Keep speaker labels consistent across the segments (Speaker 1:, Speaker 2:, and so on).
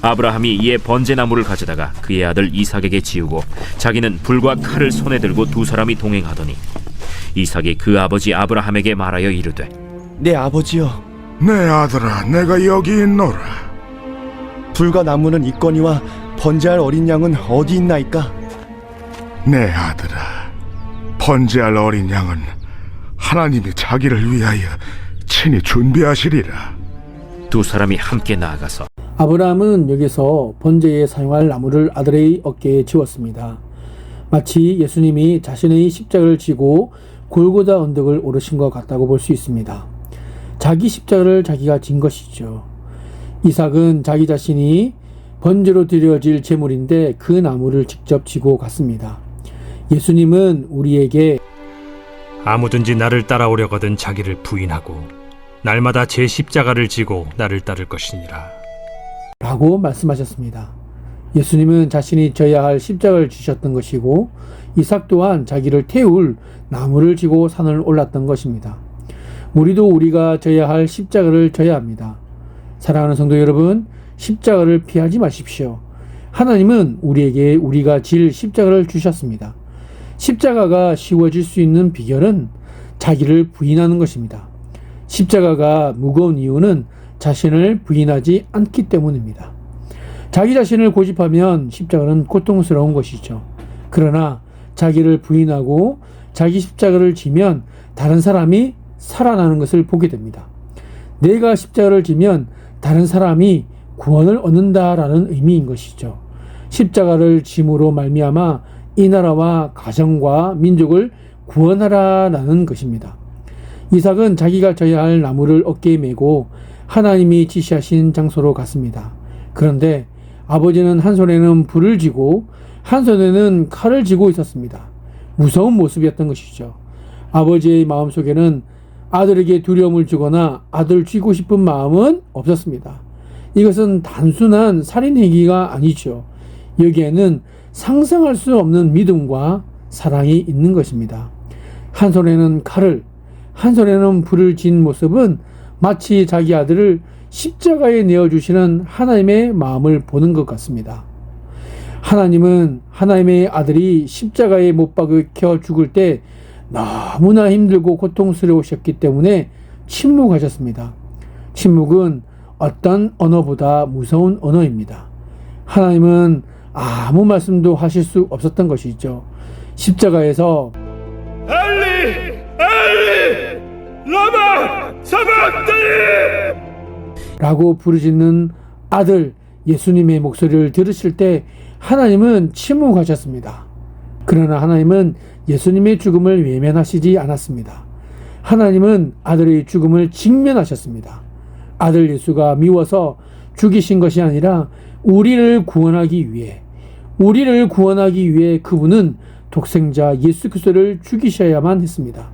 Speaker 1: 아브라함이 이에 번제나무를 가져다가 그의 아들 이삭에게 지우고 자기는 불과 칼을 손에 들고 두 사람이 동행하더니 이삭이 그 아버지 아브라함에게 말하여 이르되
Speaker 2: 내 아버지여,
Speaker 3: 내 아들아, 내가 여기 있노라.
Speaker 2: 불과 나무는 있거니와 번제할 어린 양은 어디 있나이까?
Speaker 3: 내 아들아, 번제할 어린 양은 하나님이 자기를 위하여 친히 준비하시리라.
Speaker 1: 두 사람이 함께 나아가서
Speaker 4: 아브라함은 여기서 번제에 사용할 나무를 아들의 어깨에 지웠습니다. 마치 예수님이 자신의 십자가를 지고 골고다 언덕을 오르신 것 같다고 볼 수 있습니다. 자기 십자가를 자기가 진 것이죠. 이삭은 자기 자신이 번제로 드려질 제물인데 그 나무를 직접 지고 갔습니다. 예수님은 우리에게
Speaker 5: 아무든지 나를 따라오려거든 자기를 부인하고 날마다 제 십자가를 지고 나를 따를 것이니라
Speaker 4: 라고 말씀하셨습니다. 예수님은 자신이 져야 할 십자가를 지셨던 것이고 이삭 또한 자기를 태울 나무를 지고 산을 올랐던 것입니다. 우리도 우리가 져야 할 십자가를 져야 합니다. 사랑하는 성도 여러분, 십자가를 피하지 마십시오. 하나님은 우리에게 우리가 질 십자가를 주셨습니다. 십자가가 쉬워질 수 있는 비결은 자기를 부인하는 것입니다. 십자가가 무거운 이유는 자신을 부인하지 않기 때문입니다. 자기 자신을 고집하면 십자가는 고통스러운 것이죠. 그러나 자기를 부인하고 자기 십자가를 지면 다른 사람이 살아나는 것을 보게 됩니다. 내가 십자가를 지면 다른 사람이 구원을 얻는다라는 의미인 것이죠. 십자가를 짐으로 말미암아 이 나라와 가정과 민족을 구원하라라는 것입니다. 이삭은 자기가 져야 할 나무를 어깨에 메고 하나님이 지시하신 장소로 갔습니다. 그런데 아버지는 한 손에는 불을 쥐고 한 손에는 칼을 쥐고 있었습니다. 무서운 모습이었던 것이죠. 아버지의 마음속에는 아들에게 두려움을 주거나 아들을 쥐고 싶은 마음은 없었습니다. 이것은 단순한 살인 행위가 아니죠. 여기에는 상상할 수 없는 믿음과 사랑이 있는 것입니다. 한 손에는 칼을, 한 손에는 불을 쥔 모습은 마치 자기 아들을 십자가에 내어주시는 하나님의 마음을 보는 것 같습니다. 하나님은 하나님의 아들이 십자가에 못 박혀 죽을 때 너무나 힘들고 고통스러우셨기 때문에 침묵하셨습니다. 침묵은 어떤 언어보다 무서운 언어입니다. 하나님은 아무 말씀도 하실 수 없었던 것이죠. 십자가에서
Speaker 6: 엘리 엘리 라마 사박다니
Speaker 4: 라고 부르짖는 아들 예수님의 목소리를 들으실 때 하나님은 침묵하셨습니다. 그러나 하나님은 예수님의 죽음을 외면하시지 않았습니다. 하나님은 아들의 죽음을 직면하셨습니다. 아들 예수가 미워서 죽이신 것이 아니라 우리를 구원하기 위해 그분은 독생자 예수 그리스도를 죽이셔야만 했습니다.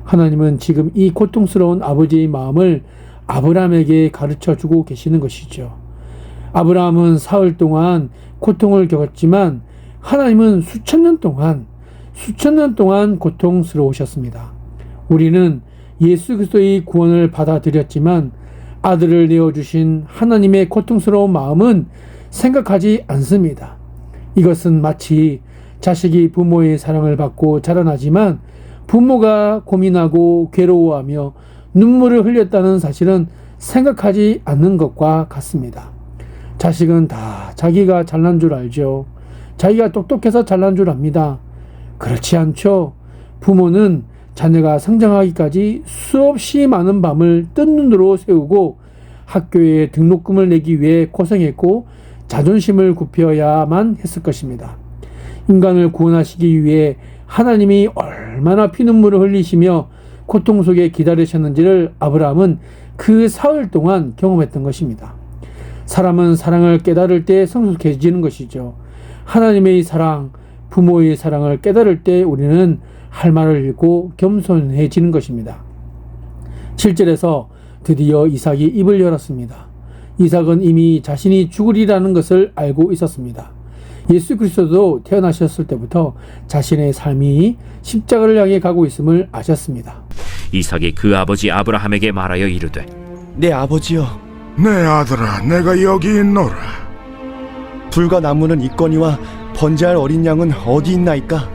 Speaker 4: 하나님은 지금 이 고통스러운 아버지의 마음을 아브라함에게 가르쳐주고 계시는 것이죠. 아브라함은 사흘 동안 고통을 겪었지만 하나님은 수천 년 동안 고통스러우셨습니다. 우리는 예수 그리스도의 구원을 받아들였지만 아들을 내어주신 하나님의 고통스러운 마음은 생각하지 않습니다. 이것은 마치 자식이 부모의 사랑을 받고 자라나지만 부모가 고민하고 괴로워하며 눈물을 흘렸다는 사실은 생각하지 않는 것과 같습니다. 자식은 다 자기가 잘난 줄 알죠. 자기가 똑똑해서 잘난 줄 압니다. 그렇지 않죠. 부모는 자녀가 성장하기까지 수없이 많은 밤을 뜬 눈으로 세우고 학교에 등록금을 내기 위해 고생했고 자존심을 굽혀야만 했을 것입니다. 인간을 구원하시기 위해 하나님이 얼마나 피눈물을 흘리시며 고통 속에 기다리셨는지를 아브라함은 그 사흘 동안 경험했던 것입니다. 사람은 사랑을 깨달을 때 성숙해지는 것이죠. 하나님의 사랑, 부모의 사랑을 깨달을 때 우리는 할 말을 잃고 겸손해지는 것입니다. 7절에서 드디어 이삭이 입을 열었습니다. 이삭은 이미 자신이 죽으리라는 것을 알고 있었습니다. 예수 그리스도도 태어나셨을 때부터 자신의 삶이 십자가를 향해 가고 있음을 아셨습니다.
Speaker 1: 이삭이 그 아버지 아브라함에게 말하여 이르되
Speaker 2: 내 아버지여,
Speaker 3: 내 아들아, 내가 여기 있노라.
Speaker 2: 불과 나무는 있거니와 번제할 어린 양은 어디 있나이까?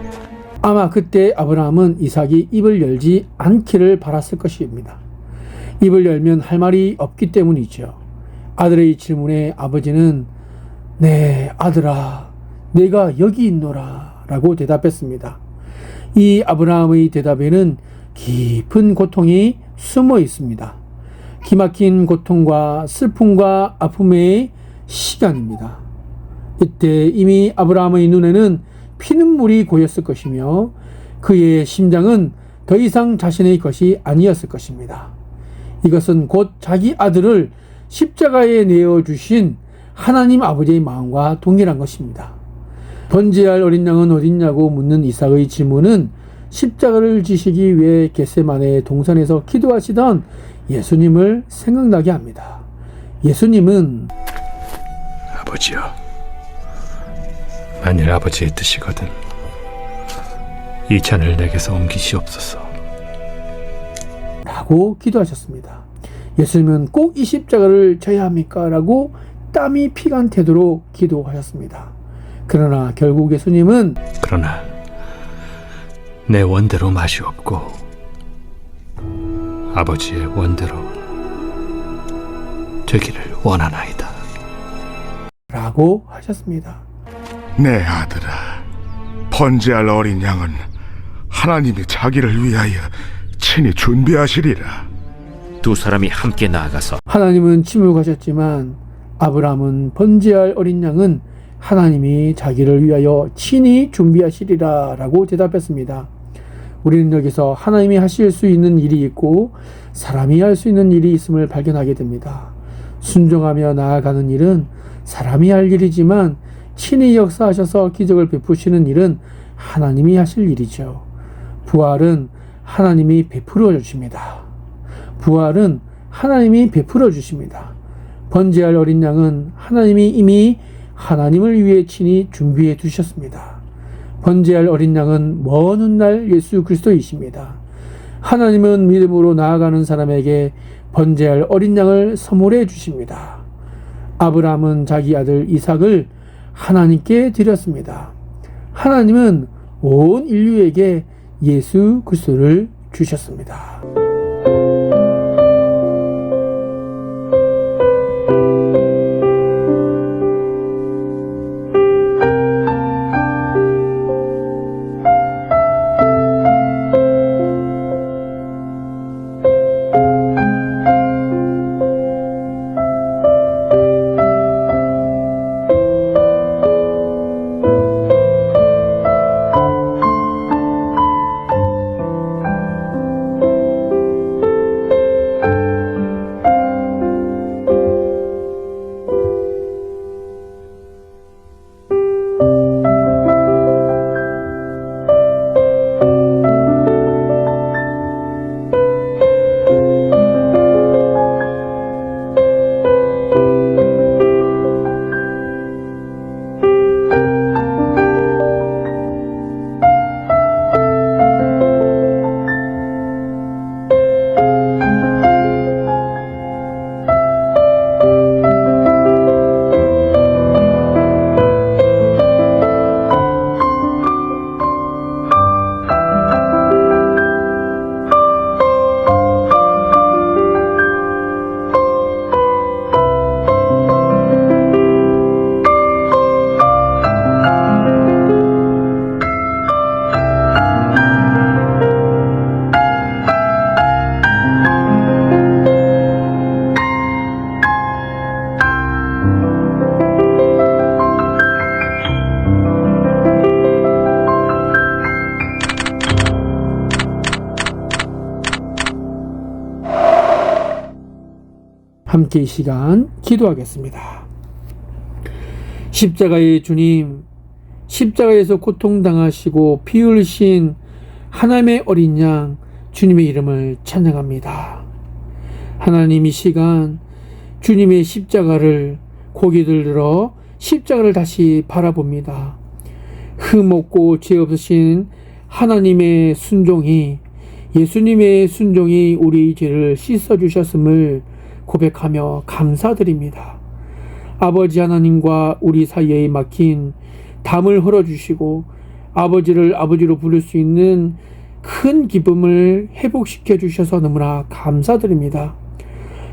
Speaker 4: 아마 그때 아브라함은 이삭이 입을 열지 않기를 바랐을 것입니다. 입을 열면 할 말이 없기 때문이죠. 아들의 질문에 아버지는 네 아들아, 내가 여기 있노라 라고 대답했습니다. 이 아브라함의 대답에는 깊은 고통이 숨어 있습니다. 기막힌 고통과 슬픔과 아픔의 시간입니다. 이때 이미 아브라함의 눈에는 피눈물이 고였을 것이며 그의 심장은 더 이상 자신의 것이 아니었을 것입니다. 이것은 곧 자기 아들을 십자가에 내어주신 하나님 아버지의 마음과 동일한 것입니다. 번제할 어린 양은 어딨냐고 묻는 이삭의 질문은 십자가를 지시기 위해 겟세마네 동산에서 기도하시던 예수님을 생각나게 합니다. 예수님은
Speaker 5: 아버지여, 만일 아버지의 뜻이거든 이 잔을 내게서 옮기시옵소서
Speaker 4: 라고 기도하셨습니다. 예수님은 꼭 이 십자가를 져야 합니까? 라고 땀이 피간 태도로 기도하셨습니다. 그러나 결국 예수님은
Speaker 5: 그러나 내 원대로 마시옵고 아버지의 원대로 되기를 원하나이다
Speaker 4: 라고 하셨습니다.
Speaker 3: 내 아들아, 번제할 어린 양은 하나님이 자기를 위하여 친히 준비하시리라.
Speaker 1: 두 사람이 함께 나아가서
Speaker 4: 하나님은 침묵하셨지만 아브라함은 번제할 어린 양은 하나님이 자기를 위하여 친히 준비하시리라 라고 대답했습니다. 우리는 여기서 하나님이 하실 수 있는 일이 있고 사람이 할 수 있는 일이 있음을 발견하게 됩니다. 순종하며 나아가는 일은 사람이 할 일이지만 친히 역사하셔서 기적을 베푸시는 일은 하나님이 하실 일이죠. 부활은 하나님이 베풀어 주십니다. 부활은 하나님이 베풀어 주십니다. 번제할 어린 양은 하나님이 이미 하나님을 위해 친히 준비해 두셨습니다. 번제할 어린 양은 먼 훗날 예수 그리스도이십니다. 하나님은 믿음으로 나아가는 사람에게 번제할 어린 양을 선물해 주십니다. 아브라함은 자기 아들 이삭을 하나님께 드렸습니다. 하나님은 온 인류에게 예수 그리스도를 주셨습니다. 함께 이 시간 기도하겠습니다. 십자가의 주님, 십자가에서 고통당하시고 피 흘리신 하나님의 어린 양 주님의 이름을 찬양합니다. 하나님, 이 시간 주님의 십자가를 고개 들어 십자가를 다시 바라봅니다. 흠없고 죄 없으신 하나님의 순종이, 예수님의 순종이 우리의 죄를 씻어주셨음을 고백하며 감사드립니다. 아버지 하나님과 우리 사이에 막힌 담을 헐어주시고 아버지를 아버지로 부를 수 있는 큰 기쁨을 회복시켜 주셔서 너무나 감사드립니다.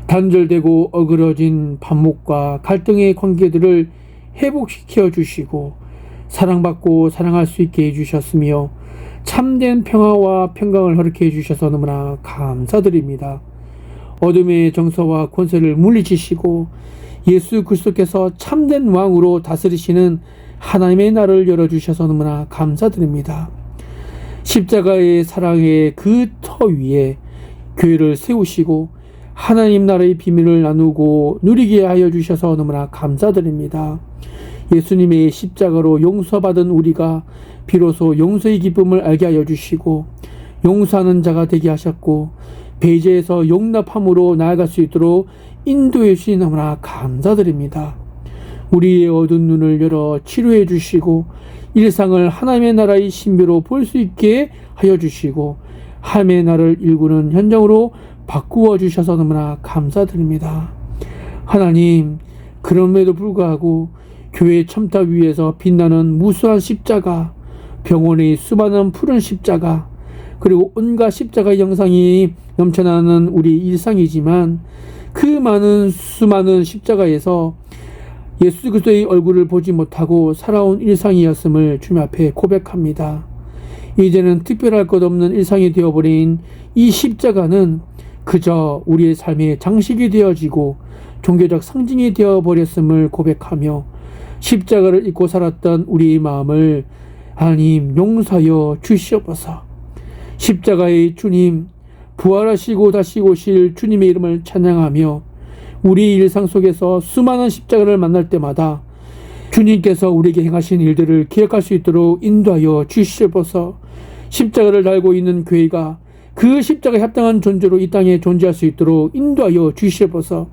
Speaker 4: 단절되고 어그러진 반목과 갈등의 관계들을 회복시켜 주시고 사랑받고 사랑할 수 있게 해주셨으며 참된 평화와 평강을 허락해 주셔서 너무나 감사드립니다. 어둠의 정서와 권세를 물리치시고 예수 그리스도께서 참된 왕으로 다스리시는 하나님의 날을 열어주셔서 너무나 감사드립니다. 십자가의 사랑의 그 터 위에 교회를 세우시고 하나님 나라의 비밀을 나누고 누리게 하여 주셔서 너무나 감사드립니다. 예수님의 십자가로 용서받은 우리가 비로소 용서의 기쁨을 알게 하여 주시고 용서하는 자가 되게 하셨고 배제에서 용납함으로 나아갈 수 있도록 인도해 주시니 너무나 감사드립니다. 우리의 어두운 눈을 열어 치료해 주시고 일상을 하나님의 나라의 신비로 볼 수 있게 하여 주시고 하나님의 나라를 일구는 현장으로 바꾸어 주셔서 너무나 감사드립니다. 하나님, 그럼에도 불구하고 교회 첨탑 위에서 빛나는 무수한 십자가, 병원의 수많은 푸른 십자가, 그리고 온갖 십자가 영상이 넘쳐나는 우리 일상이지만 그 많은 수많은 십자가에서 예수 그리스도의 얼굴을 보지 못하고 살아온 일상이었음을 주님 앞에 고백합니다. 이제는 특별할 것 없는 일상이 되어버린 이 십자가는 그저 우리의 삶의 장식이 되어지고 종교적 상징이 되어버렸음을 고백하며 십자가를 입고 살았던 우리의 마음을 하나님 용서하여 주시옵소서. 십자가의 주님, 부활하시고 다시 오실 주님의 이름을 찬양하며 우리 일상 속에서 수많은 십자가를 만날 때마다 주님께서 우리에게 행하신 일들을 기억할 수 있도록 인도하여 주시옵소서. 십자가를 달고 있는 교회가 그 십자가에 합당한 존재로 이 땅에 존재할 수 있도록 인도하여 주시옵소서.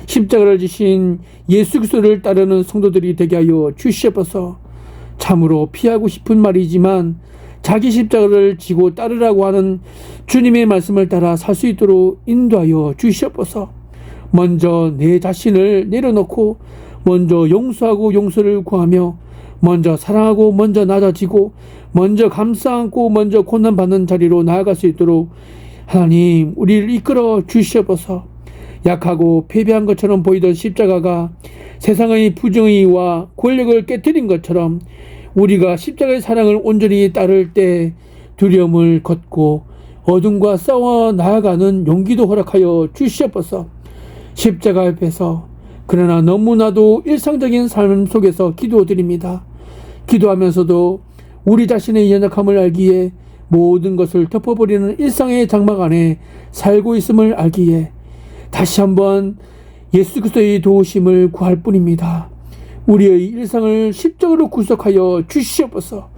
Speaker 4: 십자가를 지신 예수 그리스도를 따르는 성도들이 되게 하여 주시옵소서. 참으로 피하고 싶은 말이지만 자기 십자가를 지고 따르라고 하는 주님의 말씀을 따라 살 수 있도록 인도하여 주시옵소서. 먼저 내 자신을 내려놓고 먼저 용서하고 용서를 구하며 먼저 사랑하고 먼저 낮아지고 먼저 감싸 안고 먼저 고난받는 자리로 나아갈 수 있도록 하나님 우리를 이끌어 주시옵소서. 약하고 패배한 것처럼 보이던 십자가가 세상의 부정의와 권력을 깨뜨린 것처럼 우리가 십자가의 사랑을 온전히 따를 때 두려움을 걷고 어둠과 싸워 나아가는 용기도 허락하여 주시옵소서. 십자가 앞에서 그러나 너무나도 일상적인 삶 속에서 기도드립니다. 기도하면서도 우리 자신의 연약함을 알기에 모든 것을 덮어버리는 일상의 장막 안에 살고 있음을 알기에 다시 한번 예수 그리스도의 도우심을 구할 뿐입니다. 우리의 일상을 십자가로 구속하여 주시옵소서.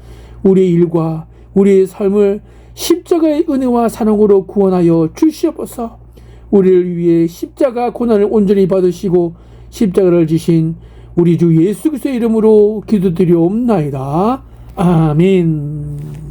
Speaker 4: 우리의 일과 우리의 삶을 십자가의 은혜와 사랑으로 구원하여 주시옵소서. 우리를 위해 십자가 고난을 온전히 받으시고 십자가를 지신 우리 주 예수 그리스도의 이름으로 기도드리옵나이다. 아멘.